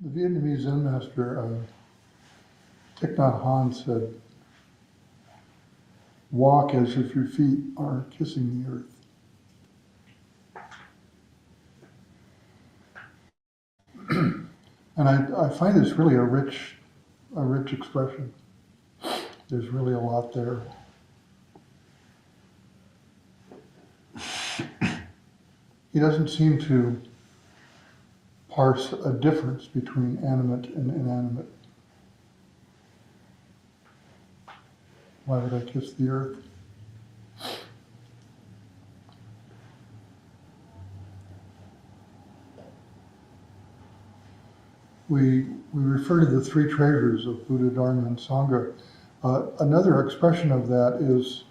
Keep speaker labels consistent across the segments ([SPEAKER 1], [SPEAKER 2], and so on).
[SPEAKER 1] The Vietnamese Zen master, Thich Naht Hahn, said, "Walk as if your feet are kissing the earth." And I find this really a rich expression. There's really a lot there. He doesn't seem to parse a difference between animate and inanimate. Why would I kiss the earth? We refer to the three treasures of Buddha, Dharma, and Sangha. Another expression of that is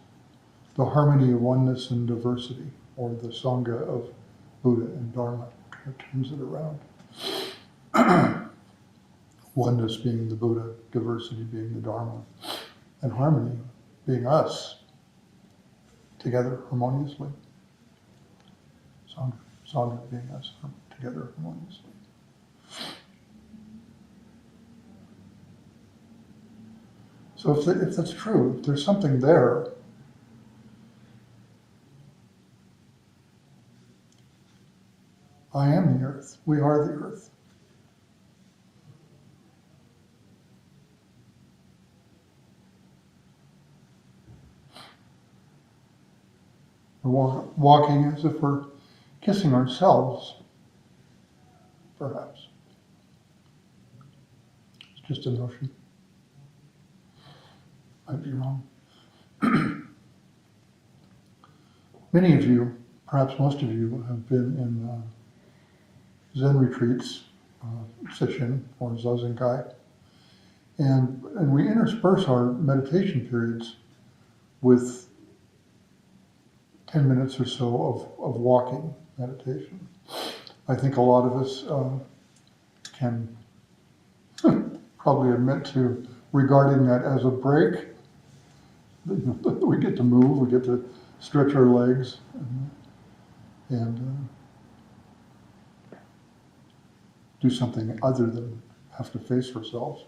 [SPEAKER 1] the harmony of oneness and diversity, or the Sangha of Buddha and Dharma. Kind of turns it around. Oneness being the Buddha, diversity being the Dharma, and harmony being us, together harmoniously. Sangha being us, together harmoniously. So if that's true, if there's something there, I am the earth. We are the earth. We're walking as if we're kissing ourselves, perhaps. It's just a notion. I'd be wrong. Many of you, perhaps most of you, have been in Zen retreats, Sesshin or Zazenkai, and we intersperse our meditation periods with 10 minutes or so of walking meditation. I think a lot of us can probably admit to regarding that as a break. We get to move, we get to stretch our legs, and do something other than have to face ourselves.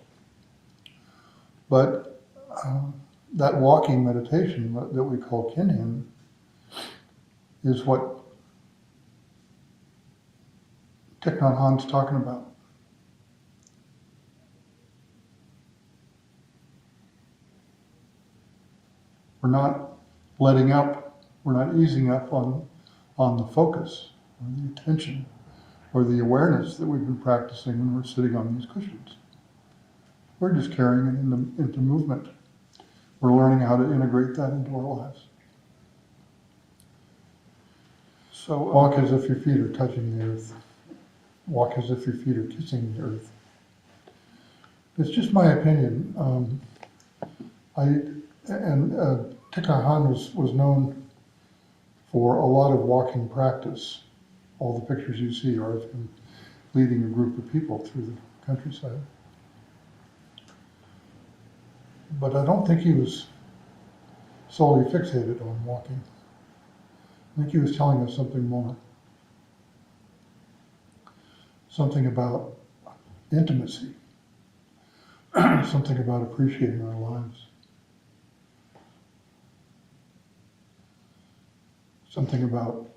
[SPEAKER 1] But that walking meditation that we call kinhin is what Thich Nhat Hanh's talking about. We're not letting up, we're not easing up on the focus, or the attention, or the awareness that we've been practicing when we're sitting on these cushions. We're just carrying it into movement. We're learning how to integrate that into our lives. So walk as if your feet are touching the earth. Walk as if your feet are kissing the earth. It's just my opinion. Thich Nhat Hanh was known for a lot of walking practice. All the pictures you see are of him leading a group of people through the countryside. But I don't think he was solely fixated on walking. I think he was telling us something more. Something about intimacy. Something about appreciating our lives. Something about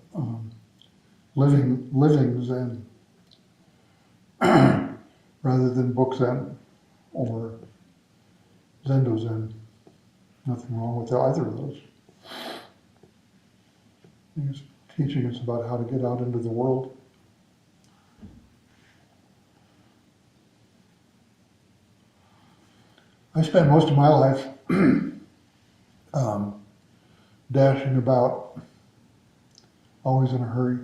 [SPEAKER 1] living Zen rather than book Zen or Zendo Zen. Nothing wrong with either of those. He's teaching us about how to get out into the world. I spent most of my life dashing about, always in a hurry.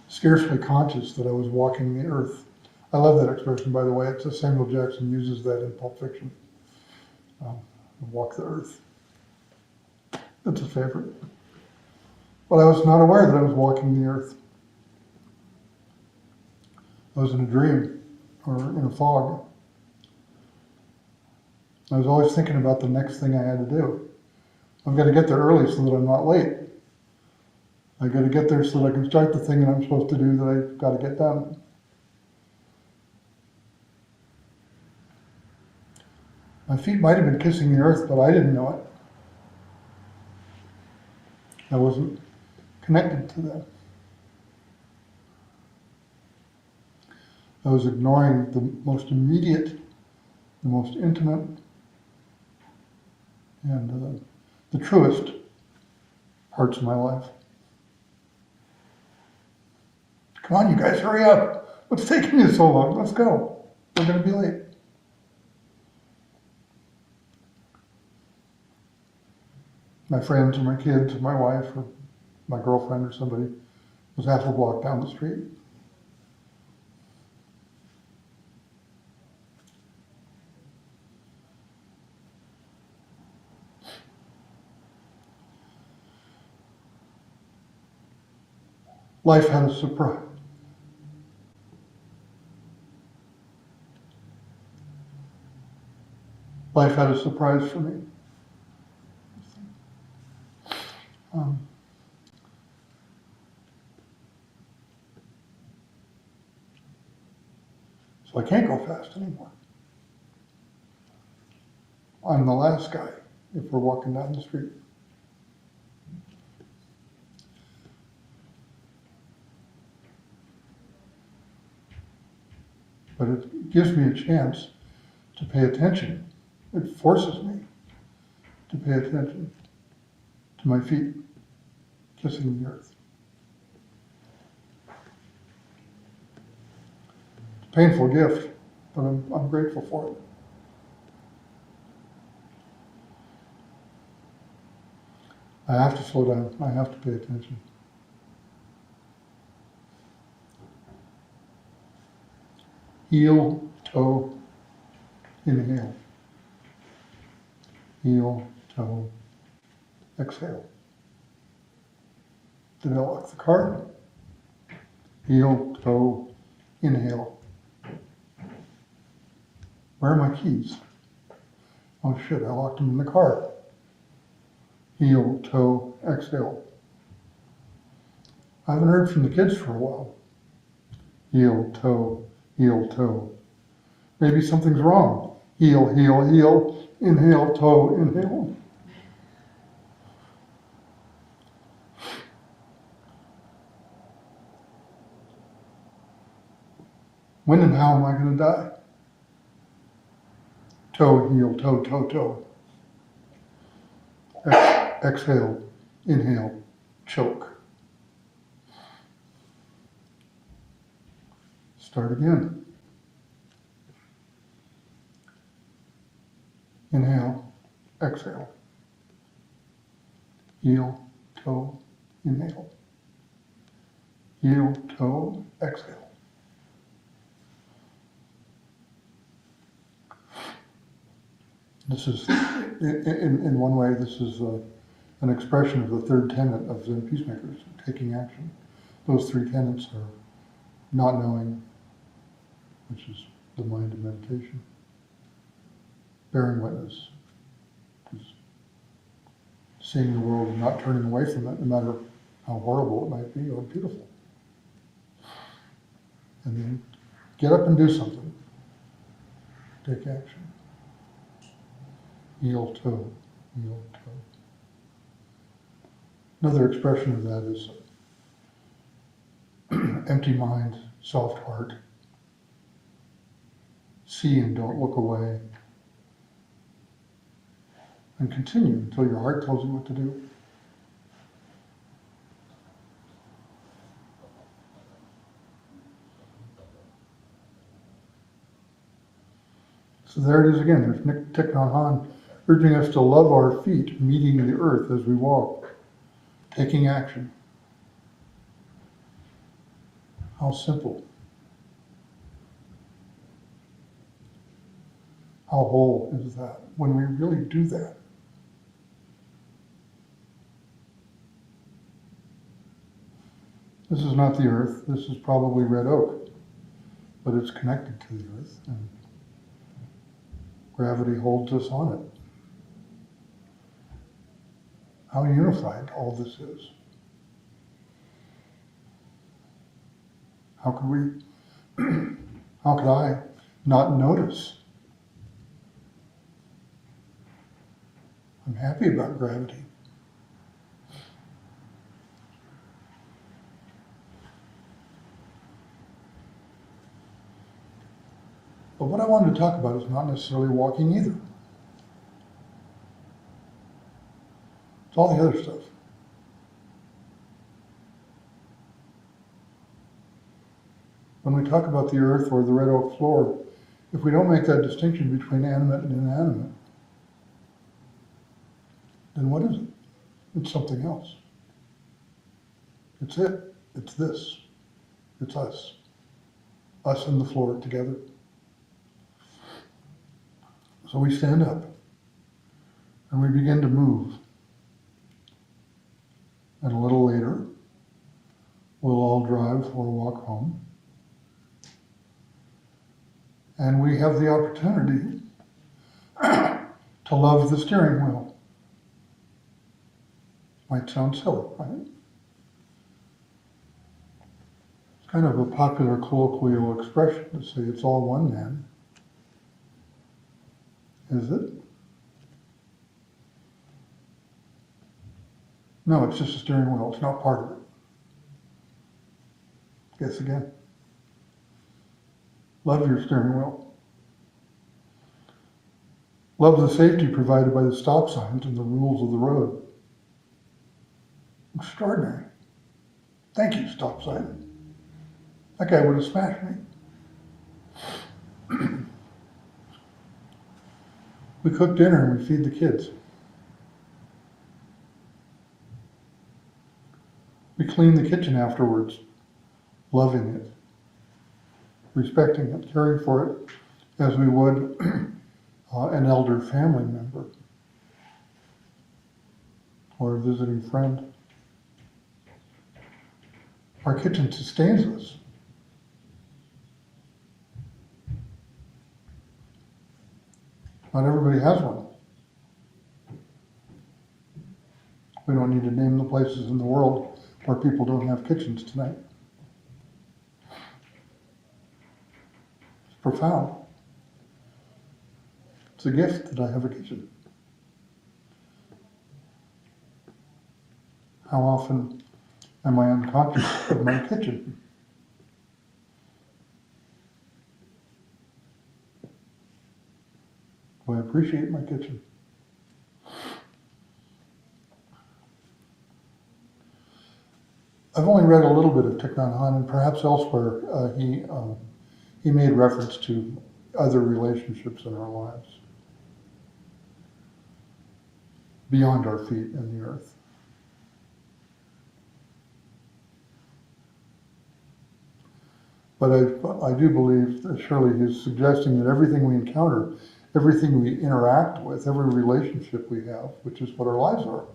[SPEAKER 1] Scarcely conscious that I was walking the earth. I love that expression, by the way. It's Samuel Jackson uses that in Pulp Fiction. Walk the earth. That's a favorite. But I was not aware that I was walking the earth. I was in a dream or in a fog. I was always thinking about the next thing I had to do. I've got to get there early so that I'm not late. I got to get there so that I can start the thing that I'm supposed to do that I've got to get done. My feet might have been kissing the earth, but I didn't know it. I wasn't connected to them. I was ignoring the most immediate, the most intimate, and the truest parts of my life. Come on, you guys, hurry up. What's taking you so long? Let's go. We're going to be late. My friends or my kids or my wife or my girlfriend or somebody was half a block down the street. Life had a surprise. Life had a surprise for me. So I can't go fast anymore. I'm the last guy if we're walking down the street. But it gives me a chance to pay attention. It forces me to pay attention to my feet kissing the earth. It's a painful gift, but I'm grateful for it. I have to slow down. I have to pay attention. Heel, toe, inhale. Heel, toe, exhale. Did I lock the car? Heel, toe, inhale. Where are my keys? Oh shit, I locked them in the car. Heel, toe, exhale. I haven't heard from the kids for a while. Heel, toe, maybe something's wrong. Heel, heel, heel, inhale, toe, inhale. When and how am I going to die? Toe, heel, toe, toe, toe. Exhale, inhale, choke. Start again. Inhale, exhale. Heel, toe, inhale. Heel, toe, exhale. This is, in one way, this is an expression of the third tenet of Zen Peacemakers, taking action. Those three tenets are not knowing, which is the mind of meditation. Bearing witness, is seeing the world and not turning away from it, no matter how horrible it might be or beautiful. And then get up and do something. Take action. Heel, toe, heel, toe. Another expression of that is empty mind, soft heart. See and don't look away. And continue until your heart tells you what to do. So there it is again. There's Thich Naht Hahn urging us to love our feet, meeting the earth as we walk, taking action. How simple. How whole is that when we really do that? This is not the earth. This is probably red oak, but it's connected to the earth, and gravity holds us on it. How unified all this is. How could we, how could I not notice? I'm happy about gravity. But what I wanted to talk about is not necessarily walking either. It's all the other stuff. When we talk about the earth or the red oak floor, if we don't make that distinction between animate and inanimate, then what is it? It's something else. It's it. It's this. It's us. Us and the floor together. So we stand up and we begin to move. And a little later, we'll all drive or walk home. And we have the opportunity to love the steering wheel. Might sound silly, right? It's kind of a popular colloquial expression to say it's all one man. Is it? No, it's just a steering wheel. It's not part of it. Guess again. Love your steering wheel. Love the safety provided by the stop signs and the rules of the road. Extraordinary. Thank you, stop sign. That guy would have smashed me. We cook dinner and we feed the kids. We clean the kitchen afterwards, loving it, respecting it, caring for it as we would an elder family member or a visiting friend. Our kitchen sustains us. Not everybody has one. We don't need to name the places in the world where people don't have kitchens tonight. It's profound. It's a gift that I have a kitchen. How often am I unconscious of my kitchen? Do I appreciate my kitchen? I've only read a little bit of Thich Naht Hahn, and perhaps elsewhere he made reference to other relationships in our lives beyond our feet and the earth. But I do believe that surely he's suggesting that everything we encounter, everything we interact with, every relationship we have, which is what our lives are.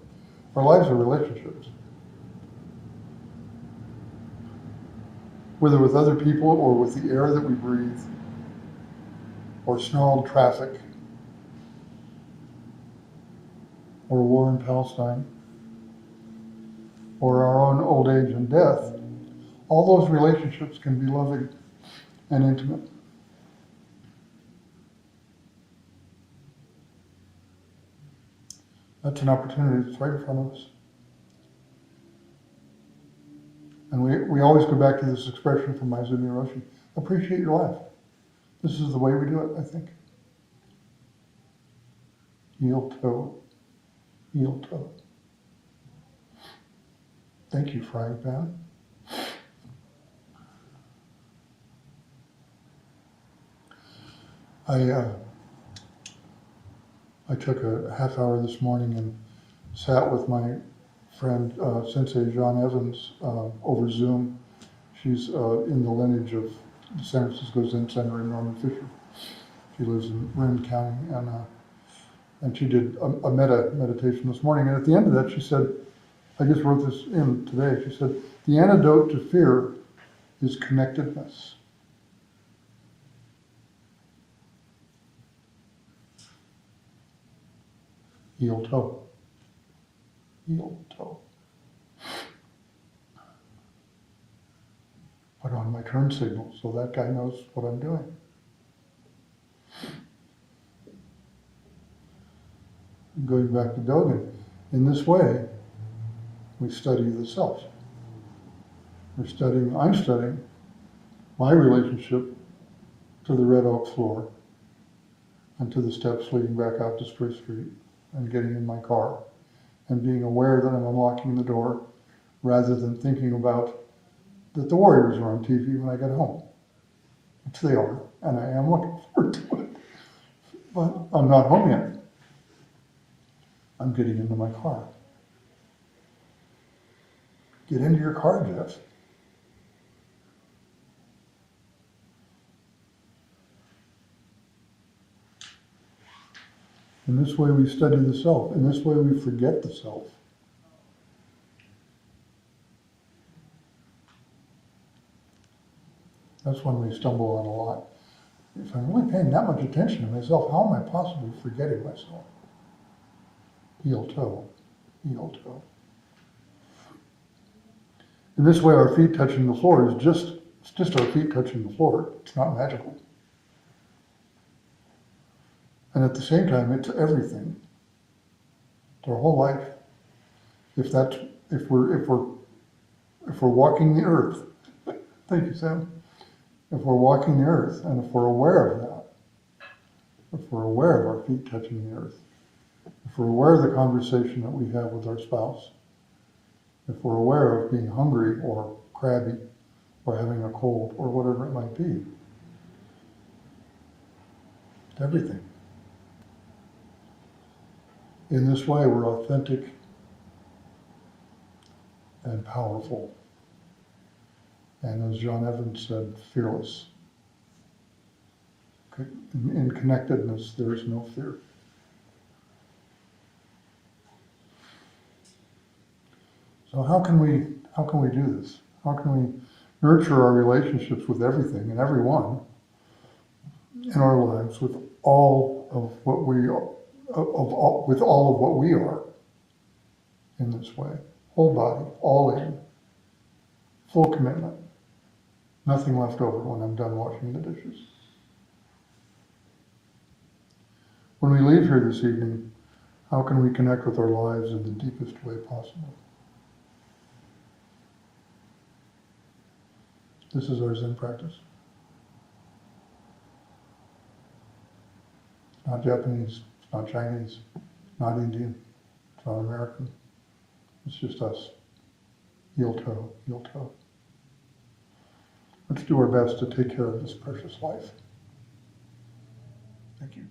[SPEAKER 1] Our lives are relationships. Whether with other people or with the air that we breathe, or snarled traffic, or war in Palestine, or our own old age and death, all those relationships can be loving and intimate. That's an opportunity that's right in front of us. And we always go back to this expression from Maizumi Roshi, appreciate your life. This is the way we do it, I think. Heel toe, heel toe. Thank you, frying pan. I took a half hour this morning and sat with my friend, Sensei John Evans, over Zoom. She's in the lineage of the San Francisco Zen Center in Norman Fisher. She lives in Marin County, and she did a meditation this morning. And at the end of that, she said, I just wrote this in today, she said, the antidote to fear is connectedness. Heel toe. Heel toe. put on my turn signal so that guy knows what I'm doing. Going back to Dogen, in this way, we study the self. I'm studying my relationship to the red oak floor and to the steps leading back out to Spruce Street and getting in my car and being aware that I'm unlocking the door rather than thinking about that the Warriors are on TV when I get home, which they are, and I am looking forward to it. But I'm not home yet. I'm getting into my car. Get into your car, Geoff. In this way we study the self. In this way we forget the self. That's when we stumble on a lot. If I'm really paying that much attention to myself, how am I possibly forgetting myself? Heel toe, heel toe. In this way, our feet touching the floor is it's just our feet touching the floor. It's not magical. And at the same time, it's everything. It's our whole life. If we're walking the earth, thank you, Sam. If we're walking the earth, and if we're aware of that, if we're aware of our feet touching the earth, if we're aware of the conversation that we have with our spouse, if we're aware of being hungry or crabby or having a cold or whatever it might be, it's everything. In this way, we're authentic and powerful. And as John Evans said, fearless. In connectedness, there is no fear. So how can we do this? How can we nurture our relationships with everything and everyone in our lives with all of what we are in this way? Whole body, all in, full commitment, nothing left over when I'm done washing the dishes. When we leave here this evening, how can we connect with our lives in the deepest way possible? This is our Zen practice. It's not Japanese, it's not Chinese, not Indian, it's not American. It's just us. Heel toe, heel toe. Let's do our best to take care of this precious life. Thank you.